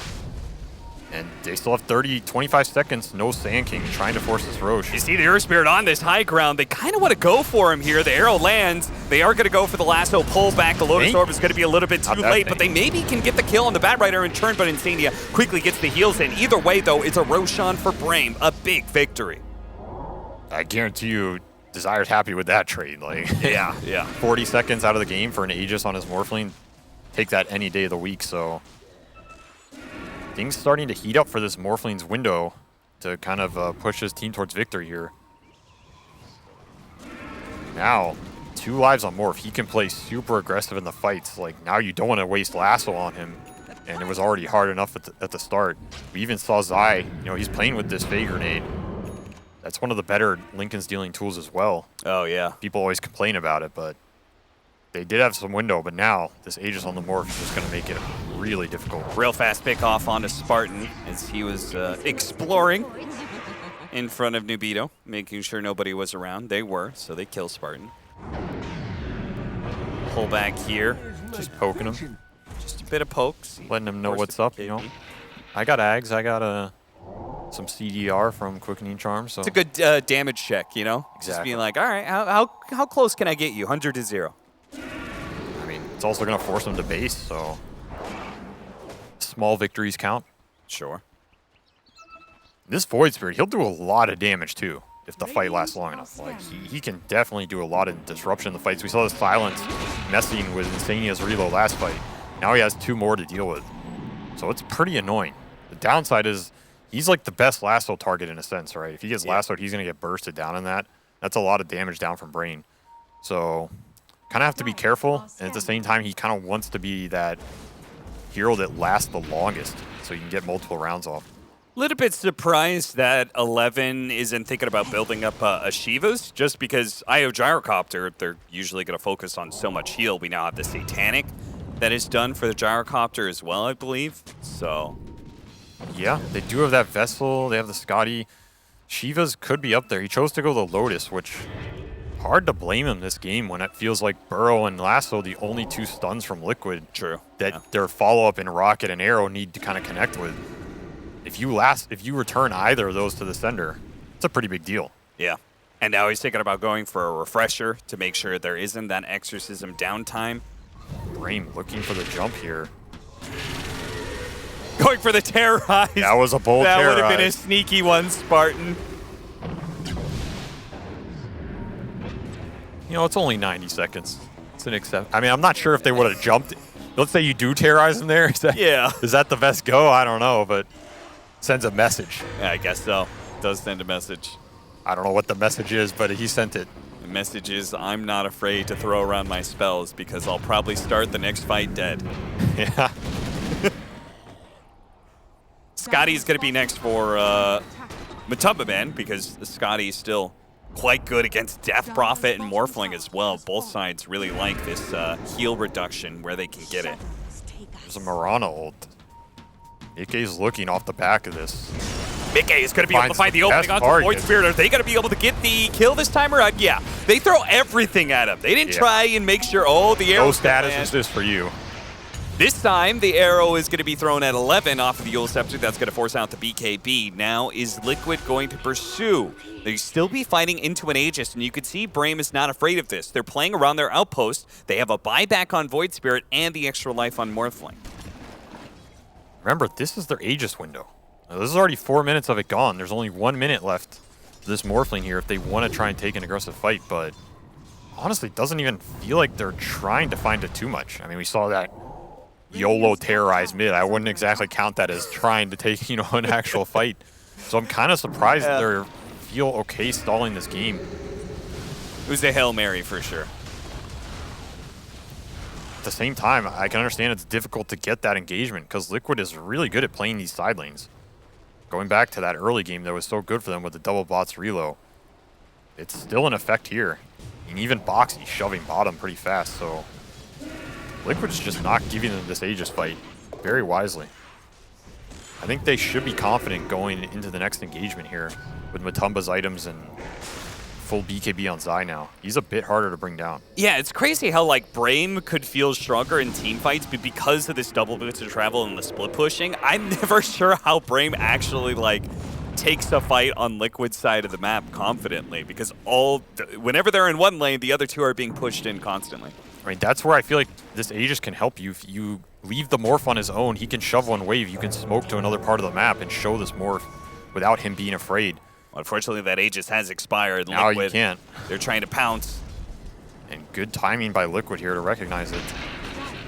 And they still have 25 seconds, no Sand King, trying to force this Roche. You see the Earth Spirit on this high ground. They kind of want to go for him here. The arrow lands. They are going to go for the lasso pull back. The Lotus Orb is going to be a little bit too late, but they maybe can get the kill on the Bat Rider in turn, but Insania quickly gets the heals in. Either way, though, it's a Roshan for Brame. A big victory. I guarantee you, Desire's happy with that trade. Like, yeah. 40 seconds out of the game for an Aegis on his Morphling. Take that any day of the week, so things starting to heat up for this Morphling's window to kind of push his team towards victory here. Now, 2 lives on Morph. He can play super aggressive in the fights. Like, now you don't want to waste lasso on him, and it was already hard enough at the start. We even saw Zai, he's playing with this Fey Grenade. That's one of the better Lincoln's dealing tools as well. Oh, yeah. People always complain about it, but They did have some window, but now this Aegis on the Morph is just going to make it really difficult. Real fast pick off onto Spartan as he was exploring in front of Nubito, making sure nobody was around. They were, so they kill Spartan. Pull back here. Just poking him. Just a bit of pokes. Letting him know what's up, you know. I got Ags. I got some CDR from Quickening Charm. So it's a good damage check, you know? Exactly. Just being like, all right, how close can I get you? 100 to 0. I mean, it's also going to force him to base, so small victories count. Sure. This Void Spirit, he'll do a lot of damage too if the fight lasts long enough. Like he can definitely do a lot of disruption in the fights. We saw the Silence messing with Insania's reload last fight. Now he has 2 more to deal with. So it's pretty annoying. The downside is he's like the best lasso target in a sense, right? If he gets lassoed, he's going to get bursted down in that. That's a lot of damage down from Brame. So kind of have to be careful. And at the same time, he kind of wants to be that hero that lasts the longest so you can get multiple rounds off. Little bit surprised that 11 isn't thinking about building up a Shiva's, just because IO Gyrocopter, they're usually going to focus on so much heal. We now have the Satanic that is done for the Gyrocopter as well, I believe. So, yeah, they do have that Vessel. They have the Scotty. Shiva's could be up there. He chose to go the Lotus, which hard to blame him this game when it feels like Burrow and Lasso, the only 2 stuns from Liquid. True. That their follow-up in Rocket and Arrow need to kind of connect with. If you return either of those to the sender, it's a pretty big deal. Yeah. And now he's thinking about going for a refresher to make sure there isn't that exorcism downtime. Brame looking for the jump here. Going for the terrorize. That was a bold terrorize. That would have been a sneaky one, Spartan. You know, it's only 90 seconds. It's an I mean, I'm not sure if they would have jumped. Let's say you do terrorize him there. Is that the best go? I don't know, but sends a message. Yeah, I guess so. Does send a message. I don't know what the message is, but he sent it. The message is, I'm not afraid to throw around my spells because I'll probably start the next fight dead. Yeah. Scotty's going to be next for Matumba Man because Scotty's still quite good against Death Prophet and Morphling as well. Both sides really like this heal reduction where they can get it. There's a Mirana ult. Ikke's looking off the back of this. Mickey is going to be able to find the opening onto the Void Spirit. Are they going to be able to get the kill this time around? Yeah. They throw everything at him. They didn't try and make sure, the arrow. No status is this for you. This time, the arrow is going to be thrown at 11 off of the Yule Scepter. That's going to force out the BKB. Now, is Liquid going to pursue? They still be fighting into an Aegis, and you can see Brame is not afraid of this. They're playing around their outpost. They have a buyback on Void Spirit and the extra life on Morphling. Remember, this is their Aegis window. Now, this is already 4 minutes of it gone. There's only 1 minute left for this Morphling here if they want to try and take an aggressive fight, but honestly, it doesn't even feel like they're trying to find it too much. I mean, we saw that YOLO terrorized mid. I wouldn't exactly count that as trying to take, an actual fight. So I'm kind of surprised that they feel okay stalling this game. It was a Hail Mary for sure. At the same time, I can understand it's difficult to get that engagement because Liquid is really good at playing these side lanes. Going back to that early game that was so good for them with the double bots reload, it's still in effect here. And even Boxy's shoving bottom pretty fast, so Liquid's just not giving them this Aegis fight very wisely. I think they should be confident going into the next engagement here with Matumba's items and full BKB on Zai now. He's a bit harder to bring down. Yeah, it's crazy how Brame could feel stronger in team fights, but because of this double boots of travel and the split pushing, I'm never sure how Brame actually takes a fight on Liquid's side of the map confidently, because whenever they're in one lane, the other 2 are being pushed in constantly. I mean, that's where I feel like this Aegis can help you. If you leave the Morph on his own, he can shove one wave, you can smoke to another part of the map and show this Morph without him being afraid. Unfortunately, that Aegis has expired. Now Liquid, you can't. They're trying to pounce. And good timing by Liquid here to recognize it.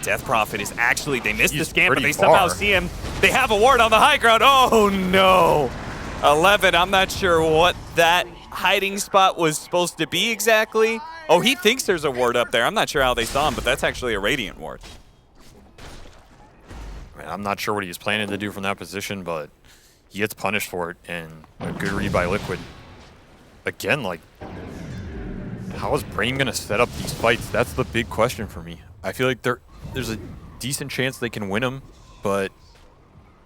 Death Prophet is actually, they missed the scan, but they far. somehow see him. They have a ward on the high ground. Oh no! 11, I'm not sure what that hiding spot was supposed to be exactly. Oh, he thinks there's a ward up there. I'm not sure how they saw him, but that's actually a Radiant ward. I mean, I'm not sure what he was planning to do from that position, but he gets punished for it, and a good read by Liquid. Again, how is Brame going to set up these fights? That's the big question for me. I feel like there's a decent chance they can win them, but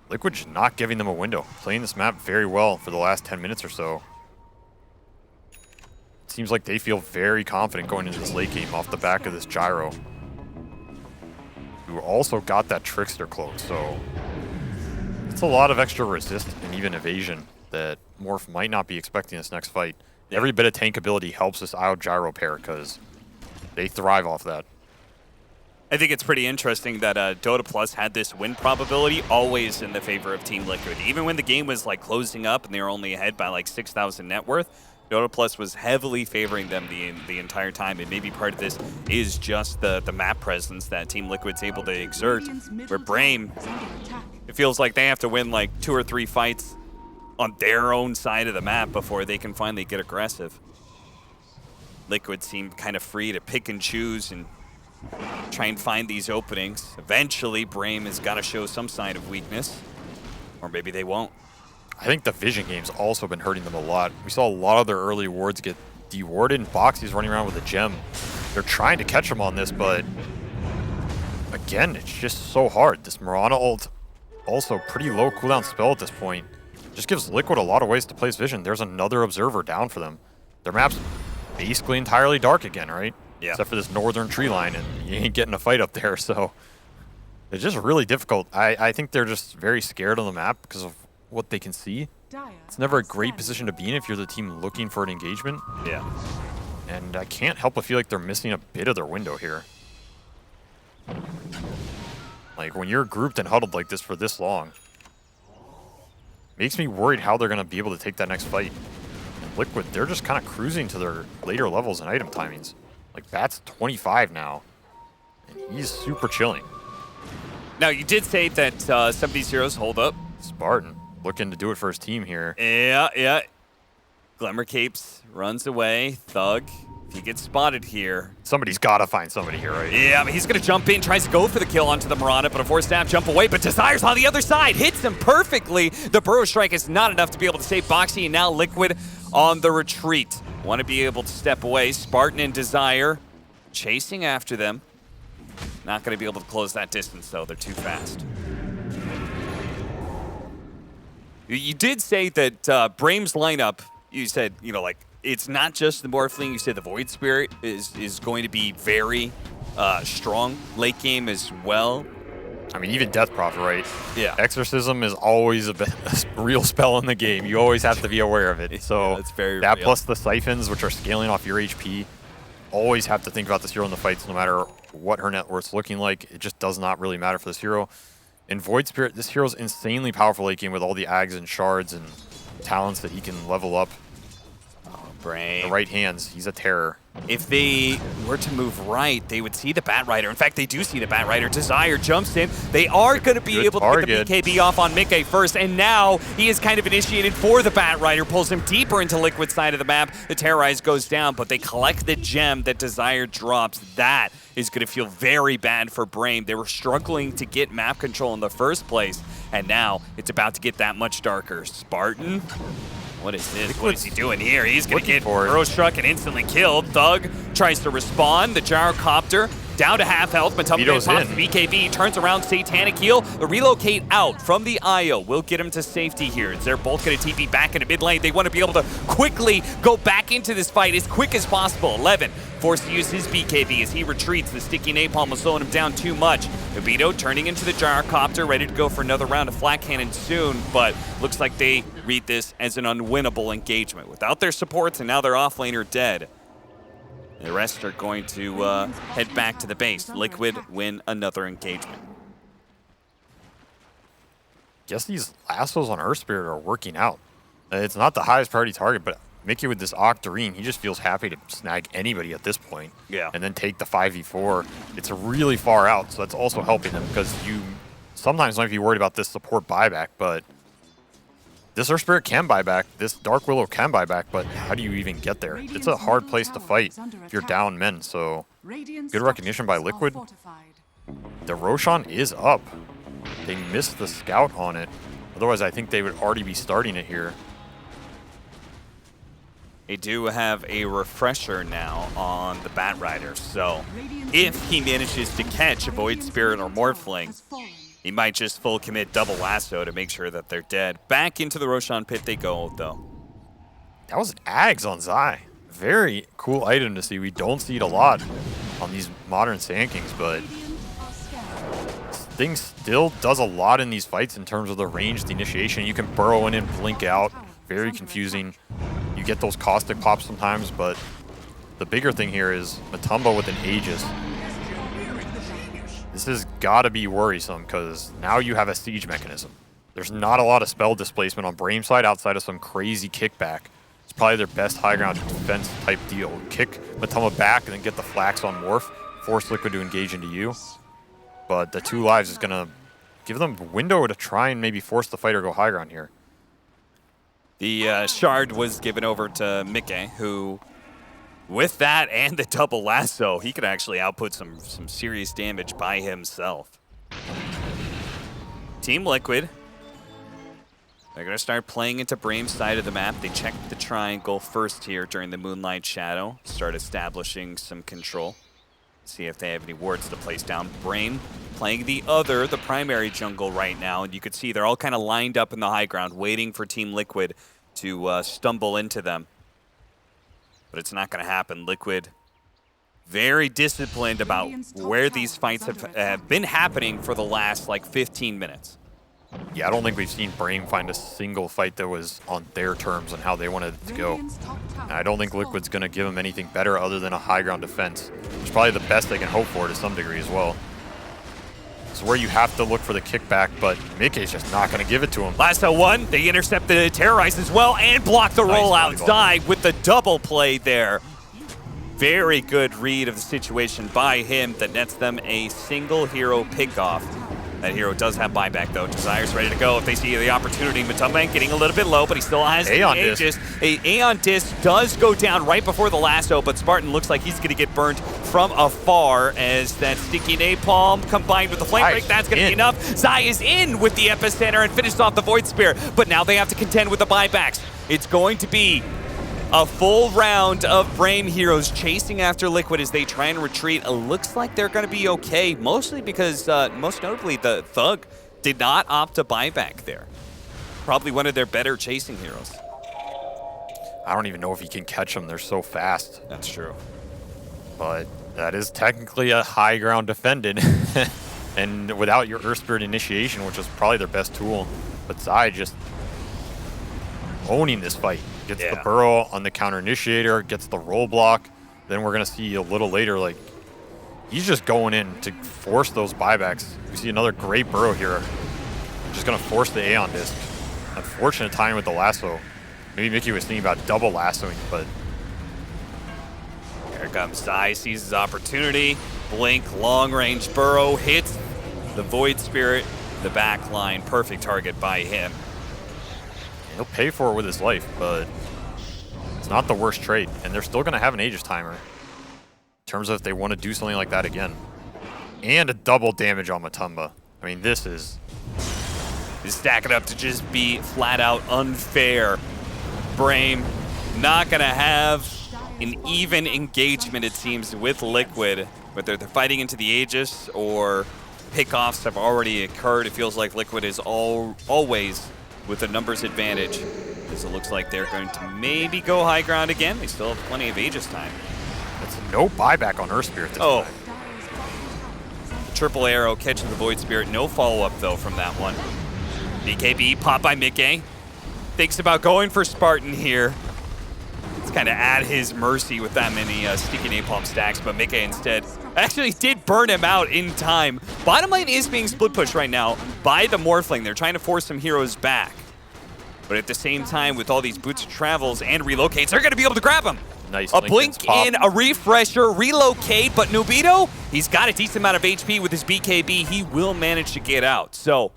Liquid just not giving them a window. Playing this map very well for the last 10 minutes or so. It seems like they feel very confident going into this late game off the back of this Gyro, who also got that Trickster cloak, so it's a lot of extra resist and even evasion that Morph might not be expecting this next fight. Every bit of tank ability helps this IO Gyro pair because they thrive off that. I think it's pretty interesting that Dota Plus had this win probability always in the favor of Team Liquid. Even when the game was like closing up and they were only ahead by like 6,000 net worth, Dota Plus was heavily favoring them the entire time. And maybe part of this is just the map presence that Team Liquid's able to exert. Where Brame, it feels like they have to win like 2 or 3 fights on their own side of the map before they can finally get aggressive. Liquid seem kind of free to pick and choose and try and find these openings. Eventually, Brame has got to show some sign of weakness, or maybe they won't. I think the vision game's also been hurting them a lot. We saw a lot of their early wards get dewarded, and Boxy's running around with a gem. They're trying to catch him on this, but again, it's just so hard. This Mirana ult, also pretty low cooldown spell at this point, just gives Liquid a lot of ways to place vision. There's another observer down for them. Their map's basically entirely dark again, right? Yeah. Except for this northern tree line, and you ain't getting a fight up there, so it's just really difficult. I think they're just very scared on the map because of what they can see. It's never a great position to be in if you're the team looking for an engagement. Yeah. And I can't help but feel like they're missing a bit of their window here. Like, when you're grouped and huddled like this for this long, makes me worried how they're going to be able to take that next fight. And Liquid, they're just kind of cruising to their later levels and item timings. Like, Bat's 25 now, and he's super chilling. Now, you did say that some of these heroes hold up. Spartan looking to do it for his team here. Yeah. Glimmer Capes runs away. Thug, if he gets spotted here. Somebody's got to find somebody here, right? Yeah, but he's going to jump in, tries to go for the kill onto the Mirana, but a forced snap jump away. But Desire's on the other side, hits him perfectly. The Burrow Strike is not enough to be able to save Boxy, and now Liquid on the retreat. Want to be able to step away. Spartan and Desire chasing after them. Not going to be able to close that distance, though. They're too fast. You did say that Brame's lineup, you said, you know, like, it's not just the Morphling. You said the Void Spirit is going to be very strong late game as well. I mean, even Death Prophet, right? Yeah. Exorcism is always a real spell in the game. You always have to be aware of it. So yeah, that's very that real. plus the Siphons, which are scaling off your HP, always have to think about this hero in the fights no matter what her net worth's looking like. It just does not really matter for this hero. In Void Spirit, this hero's insanely powerful late game with all the Ags and Shards and talents that he can level up. Brame. The right hands, he's a terror. If they were to move right, they would see the Bat Rider. In fact, they do see the Bat Rider. Desire jumps in. They are going to be able to get the BKB off on Mickey first, and now he is kind of initiated for the Bat Rider, pulls him deeper into Liquid side of the map. The Terrorize goes down, but they collect the gem that Desire drops. That is going to feel very bad for Brame. They were struggling to get map control in the first place, and now it's about to get that much darker. Spartan? What is this? What is he doing here? He's going to get Burrow Struck and instantly killed. Thug tries to respond. The Gyrocopter down to half health. Matumbe pops the BKB, turns around, Satanic Heal. The relocate out from the IO will get him to safety here. They're both going to TP back into mid lane. They want to be able to quickly go back into this fight as quick as possible. 11 forced to use his BKB as he retreats. The sticky napalm was slowing him down too much. Nobito turning into the Gyrocopter, ready to go for another round of Flat Cannon soon, but looks like they read this as an unwinnable engagement. Without their supports, and now their offlaner dead. The rest are going to head back to the base. Liquid win another engagement. Guess these lassos on Earth Spirit are working out. It's not the highest priority target, but Mickey with this Octarine, he just feels happy to snag anybody at this point. Yeah. And then take the 5v4. It's really far out, so that's also helping them because you sometimes might be worried about this support buyback, but this Earth Spirit can buy back, this Dark Willow can buy back, but how do you even get there? It's a hard place to fight if you're down men, so good recognition by Liquid. The Roshan is up. They missed the scout on it. Otherwise, I think they would already be starting it here. They do have a refresher now on the Bat Rider, so if he manages to catch a Void Spirit or Morphling, he might just full commit double lasso to make sure that they're dead. Back into the Roshan pit they go, though. That was an Ags on Zai. Very cool item to see. We don't see it a lot on these modern Sand Kings, but this thing still does a lot in these fights in terms of the range, the initiation. You can burrow in and blink out. Very confusing. You get those caustic pops sometimes, but the bigger thing here is Matumba with an Aegis. This has got to be worrisome because now you have a siege mechanism. There's not a lot of spell displacement on Brame side outside of some crazy kickback. It's probably their best high ground defense type deal. Kick Matumba back and then get the flax on Morph, force Liquid to engage into you. But the 2 lives is going to give them a window to try and maybe force the fighter to go high ground here. The shard was given over to Mickey, who, with that and the double lasso, he could actually output some serious damage by himself. Team Liquid, they're going to start playing into Brame's side of the map. They checked the triangle first here during the Moonlight Shadow, start establishing some control. See if they have any wards to place down. Brame playing the primary jungle right now, and you could see they're all kind of lined up in the high ground, waiting for Team Liquid to stumble into them. But it's not going to happen. Liquid very disciplined about where these fights have been happening for the last, like, 15 minutes. Yeah, I don't think we've seen Brame find a single fight that was on their terms and how they wanted it to go. And I don't think Liquid's going to give them anything better other than a high ground defense. It's probably the best they can hope for to some degree as well. It's where you have to look for the kickback, but Mickey's just not going to give it to him. Lasso 1, they intercept the Terrorize as well and block the rollout. Zai with the double play there. Very good read of the situation by him that nets them a single hero pickoff. That hero does have buyback, though. Desire's ready to go if they see the opportunity. Matumba getting a little bit low, but he still has Aeon the Aegis. Aeon Disc does go down right before the lasso, but Spartan looks like he's going to get burned from afar as that sticky napalm combined with the flame break. That's going to be enough. Zai is in with the epicenter and finishes off the Void Spear, but now they have to contend with the buybacks. It's going to be a full round of Brame heroes chasing after Liquid as they try and retreat. It looks like they're going to be okay, mostly because, most notably, the Thug did not opt to buyback there. Probably one of their better chasing heroes. I don't even know if he can catch them. They're so fast. That's true. But that is technically a high ground defended. And without your Earth Spirit initiation, which is probably their best tool, but Zai just owning this fight. Gets the burrow on the counter initiator, gets the roll block. Then we're going to see a little later, like, he's just going in to force those buybacks. We see another great burrow here. Just going to force the Aeon Disc. Unfortunate timing with the lasso. Maybe Mickey was thinking about double lassoing, but here comes Zai, sees his opportunity. Blink, long range burrow, hits the Void Spirit, the back line. Perfect target by him. He'll pay for it with his life, but it's not the worst trade. And they're still going to have an Aegis timer in terms of if they want to do something like that again. And a double damage on Matumba. I mean, this is stacking up to just be flat out unfair. Brame not going to have an even engagement, it seems, with Liquid. Whether they're fighting into the Aegis or pickoffs have already occurred, it feels like Liquid is always with a numbers advantage. Because it looks like they're going to maybe go high ground again. They still have plenty of Aegis time. It's no buyback on Earth Spirit this time. The triple arrow catching the Void Spirit. No follow-up, though, from that one. BKB popped by Mickey. Thinks about going for Spartan here. It's kind of at his mercy with that many sticky napalm stacks, but Mickey instead actually did burn him out in time. Bottom lane is being split pushed right now by the Morphling. They're trying to force some heroes back. But at the same time, with all these boots of travels and relocates, they're going to be able to grab him. Nice. A blink in, a refresher, relocate, but Nubito, he's got a decent amount of HP with his BKB. He will manage to get out. So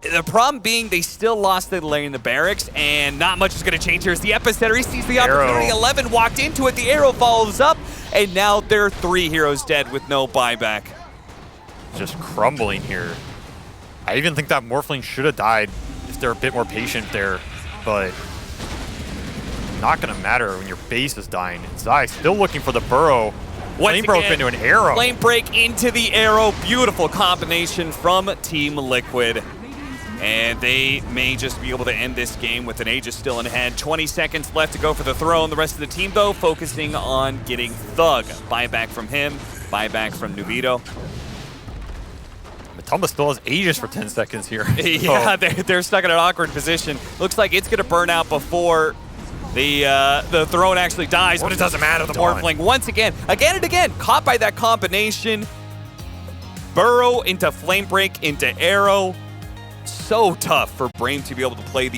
the problem being they still lost the lane in the barracks, and not much is going to change here. As the epicenter, he sees the opportunity. 11 walked into it. The arrow follows up, and now there are 3 heroes dead with no buyback. Just crumbling here. I even think that Morphling should have died if they're a bit more patient there, but not going to matter when your base is dying. And Zai still looking for the burrow. Flame broke into an arrow. Flame break into the arrow. Beautiful combination from Team Liquid. And they may just be able to end this game with an Aegis still in hand. 20 seconds left to go for the throne. The rest of the team, though, focusing on getting Thug. Buyback from him, buyback from Nubito. Matamba still has Aegis for 10 seconds here. Yeah, they're stuck in an awkward position. Looks like it's going to burn out before the throne actually dies, but it doesn't matter. The Morphling, once again and again, caught by that combination. Burrow into Flame Break into Arrow. So tough for Brame to be able to play these